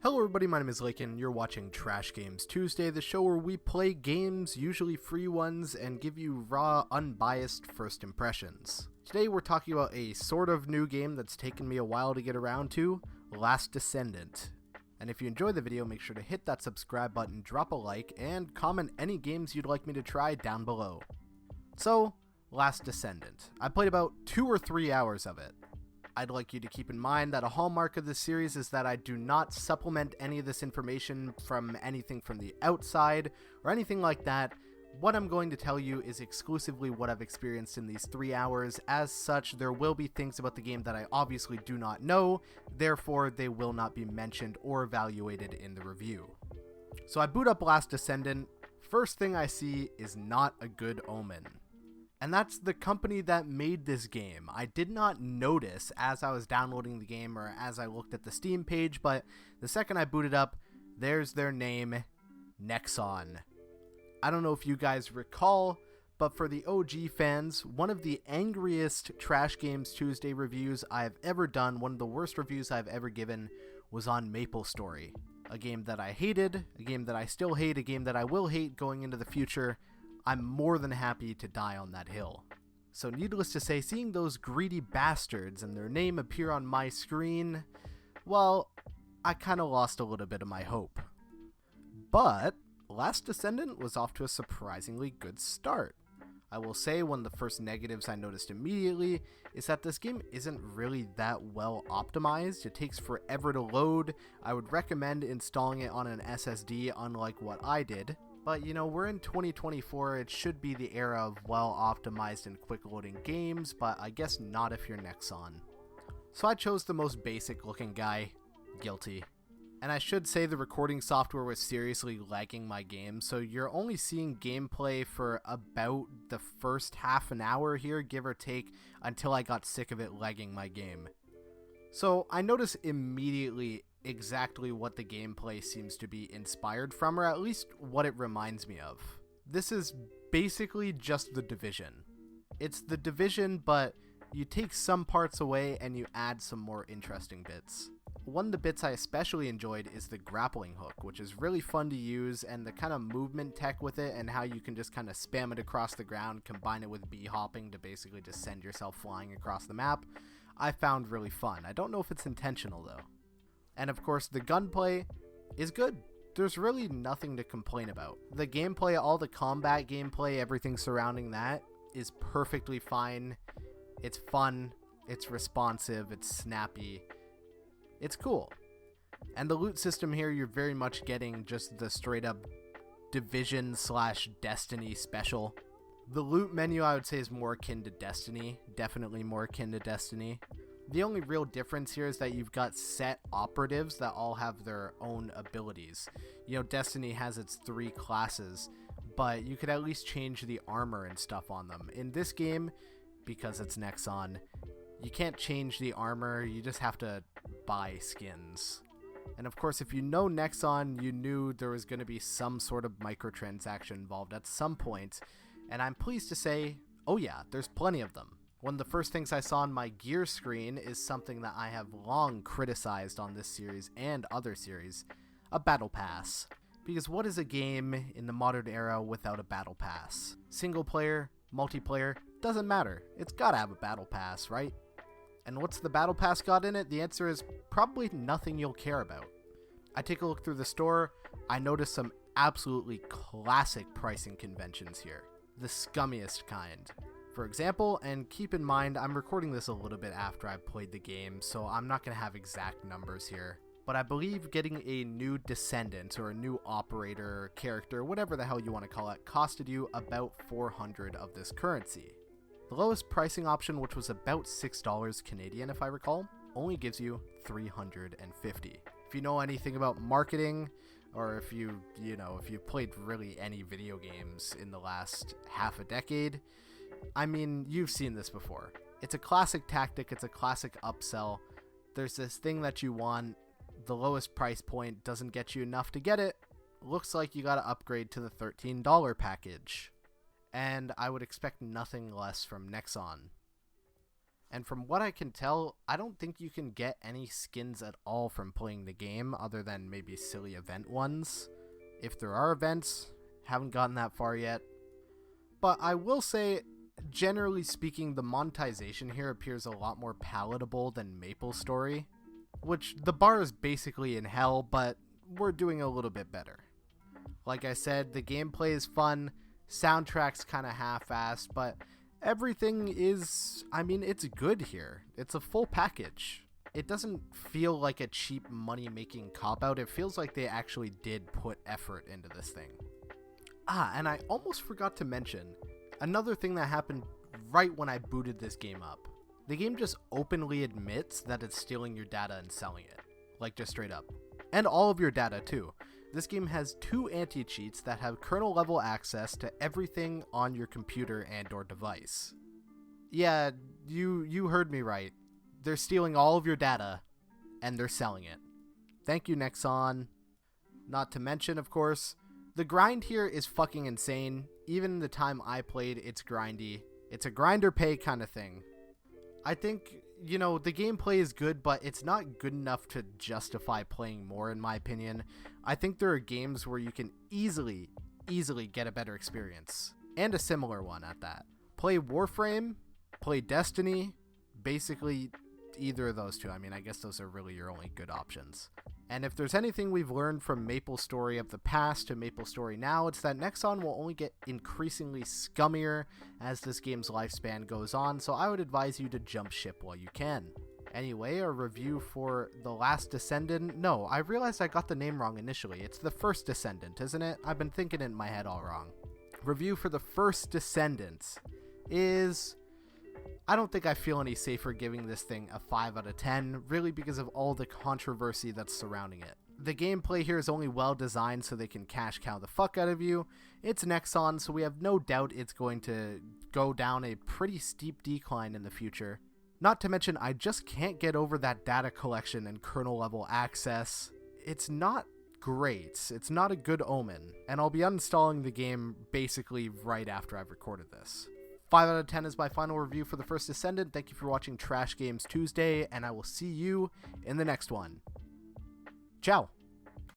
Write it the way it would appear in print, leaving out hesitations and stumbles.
Hello everybody, my name is Lakin, you're watching Trash Games Tuesday, the show where we play games, usually free ones, and give you raw, unbiased first impressions. Today we're talking about a sort of new game that's taken me a while to get around to, First Descendent. And if you enjoyed the video, make sure to hit that subscribe button, drop a like, and comment any games you'd like me to try down below. So, First Descendant. I played about 2 or 3 hours of it. I'd like you to keep in mind that a hallmark of this series is that I do not supplement any of this information from anything from the outside or anything like that. What I'm going to tell you is exclusively what I've experienced in these 3 hours. As such, there will be things about the game that I obviously do not know, therefore they will not be mentioned or evaluated in the review. So I boot up First Descendant. First thing I see is not a good omen. And that's the company that made this game. I did not notice as I was downloading the game or as I looked at the Steam page, but the second I booted up, there's their name, Nexon. I don't know if you guys recall, but for the OG fans, one of the angriest Trash Games Tuesday reviews I've ever done, one of the worst reviews I've ever given, was on MapleStory. A game that I hated, a game that I still hate, a game that I will hate going into the future. I'm more than happy to die on that hill. So needless to say, seeing those greedy bastards and their name appear on my screen, well, I kind of lost a little bit of my hope. But First Descendant was off to a surprisingly good start. I will say one of the first negatives I noticed immediately is that this game isn't really that well optimized. It takes forever to load. I would recommend installing it on an SSD, unlike what I did. But you know, we're in 2024, it should be the era of well-optimized and quick-loading games, but I guess not if you're Nexon. So I chose the most basic-looking guy, guilty. And I should say the recording software was seriously lagging my game, so you're only seeing gameplay for about the first half an hour here, give or take, until I got sick of it lagging my game. So I noticed immediately exactly what the gameplay seems to be inspired from, or at least what it reminds me of. This is basically just The Division. It's The Division, but you take some parts away and you add some more interesting bits. One of the bits I especially enjoyed is the grappling hook, which is really fun to use, and the kind of movement tech with it and how you can just kind of spam it across the ground, combine it with bee-hopping to basically just send yourself flying across the map, I found really fun. I don't know if it's intentional though. And of course, the gunplay is good. There's really nothing to complain about. The gameplay, all the combat gameplay, everything surrounding that is perfectly fine. It's fun, it's responsive, it's snappy, it's cool. And the loot system here, you're very much getting just the straight up Division / Destiny special. The loot menu, I would say, is more akin to Destiny, definitely more akin to Destiny. The only real difference here is that you've got set operatives that all have their own abilities. You know, Destiny has its 3 classes, but you could at least change the armor and stuff on them. In this game, because it's Nexon, you can't change the armor, you just have to buy skins. And of course, if you know Nexon, you knew there was going to be some sort of microtransaction involved at some point, and I'm pleased to say, oh yeah, there's plenty of them. One of the first things I saw on my gear screen is something that I have long criticized on this series and other series, a battle pass. Because what is a game in the modern era without a battle pass? Single player, multiplayer, doesn't matter. It's gotta have a battle pass, right? And what's the battle pass got in it? The answer is probably nothing you'll care about. I take a look through the store, I notice some absolutely classic pricing conventions here. The scummiest kind. For example, and keep in mind, I'm recording this a little bit after I played the game, so I'm not going to have exact numbers here. But I believe getting a new Descendant or a new operator, character, whatever the hell you want to call it, costed you about 400 of this currency. The lowest pricing option, which was about $6 Canadian if I recall, only gives you 350. If you know anything about marketing, or if you played really any video games in the last half a decade, I mean, you've seen this before. It's a classic tactic, it's a classic upsell. There's this thing that you want, the lowest price point doesn't get you enough to get it. Looks like you gotta upgrade to the $13 package. And I would expect nothing less from Nexon. And from what I can tell, I don't think you can get any skins at all from playing the game other than maybe silly event ones. If there are events, haven't gotten that far yet. But I will say, generally speaking, the monetization here appears a lot more palatable than MapleStory, which the bar is basically in hell, but we're doing a little bit better. Like I said, the gameplay is fun, soundtrack's kind of half-assed, but everything is, it's good here. It's a full package. It doesn't feel like a cheap money-making cop-out. It feels like they actually did put effort into this thing. And I almost forgot to mention another thing that happened right when I booted this game up. The game just openly admits that it's stealing your data and selling it. Like, just straight up. And all of your data, too. This game has 2 anti-cheats that have kernel-level access to everything on your computer and/or device. Yeah, you heard me right. They're stealing all of your data, and they're selling it. Thank you, Nexon. Not to mention, of course, the grind here is fucking insane. Even the time I played, it's grindy. It's a grind or pay kind of thing. I think, the gameplay is good, but it's not good enough to justify playing more, in my opinion. I think there are games where you can easily get a better experience. And a similar one at that. Play Warframe, play Destiny, basically either of those two. I guess those are really your only good options. And if there's anything we've learned from MapleStory of the past to MapleStory now, it's that Nexon will only get increasingly scummier as this game's lifespan goes on, so I would advise you to jump ship while you can. Anyway, a review for The Last Descendant. No, I realized I got the name wrong initially. It's The First Descendant, isn't it? I've been thinking it in my head all wrong. Review for The First Descendant is... I don't think I feel any safer giving this thing a 5 out of 10, really because of all the controversy that's surrounding it. The gameplay here is only well designed so they can cash cow the fuck out of you. It's Nexon, so we have no doubt it's going to go down a pretty steep decline in the future. Not to mention, I just can't get over that data collection and kernel level access. It's not great. It's not a good omen, and I'll be uninstalling the game basically right after I've recorded this. 5 out of 10 is my final review for The First Descendant. Thank you for watching Trash Games Tuesday, and I will see you in the next one. Ciao.